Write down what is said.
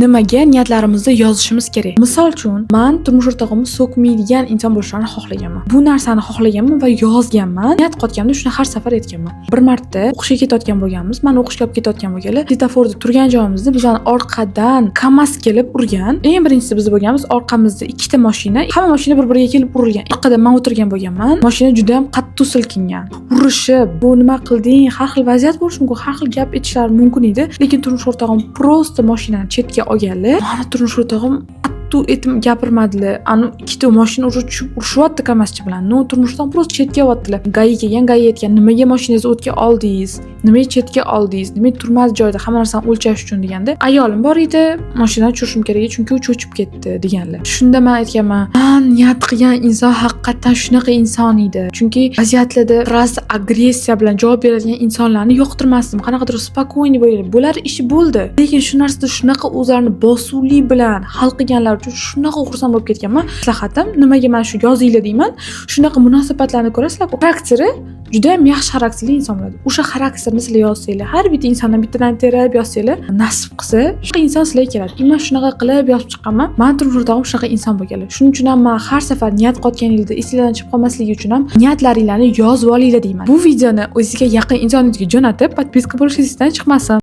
nimaga niyatlarimizni yozishimiz kerak. Misol uchun, men turmush o'rtog'imni so'kmaydigan inson bo'lishini xohlaganman. Bu narsani xohlaganman va yozganman. Niyat qotganimda shuni har safar aytganman. Bir marta o'qishga ketayotgan bo'lganmiz. Men o'qishga olib ketayotgan bo'lganlar, svetoforda turgan joyimizda bizani orqadan KAMAZ kelib urgan. Eng birinchisi biz bo'lganmiz, orqamizda ikkita mashina, hamma mashina bir-biriga kelib urilgan. Orqada men o'tirgan bo'lganman. Mashina juda ham qattiq silkingan. Urishib, bu nima qilding? Har xil vaziyat bo'lishi mumkin, har xil gap aytishlari mumkin edi. Lekin turmush o'rtog'im prosta mashinani chetga olganlar. Mana turmush o'rtog'im etim gapirmadilar. Ani ikkita mashina urishyapti KAMAZchi bilan. No turmushdan prosta chetga olyaptilar. Gai kelgan, gai aytgan, nimaga mashinangizni o'tga oldingiz? Nimaga chetga oldingiz? Nimaga turmas joyda hamma narsani o'lchash uchun deganda, ayolim bor edi, mashinani tushirishim kerak edi, chunki u cho'chib ketdi deganlar. Shunda men aytganman, "Men niyat qilgan inson haqiqatan shunaqa inson edi." Chunki vaziyatlarda biroz agressiya bilan javob beradigan insonlarni yoqtirmasdim. Qanaqadir spokойный bo'lar ishi bo'ldi. Lekin shu narsada shunaqa o'zlarini bosuvli bilan hal qilganlar uchun shunaqa xursand bo'lib ketganman. Maslahatim, nimaga men shu yozinglar deyman, shunaqa munosabatlarni ko'rasizlar, xarakteri juda ham yaxshi xarakterli inson bo'ladi. O'sha xarakterni sizlar yozsanglar, har bitta insondan bittadan terib yozsanglar, nasib qilsa, shunaqa inson sizlarga keladi. Men shunaqa qilib yozib chiqqanman. Men turmush o'rtog'im shunaqa inson bo'lganlar. Shuning uchun ham men har safar niyat qotganingizda esingizdan chiqib qolmasligi uchun ham niyatlaringlarni yozib olinglar deyman. Bu videoni o'zingizga yaqin insoningizga jo'natib, podpiska bo'lishingiz chiqmasin.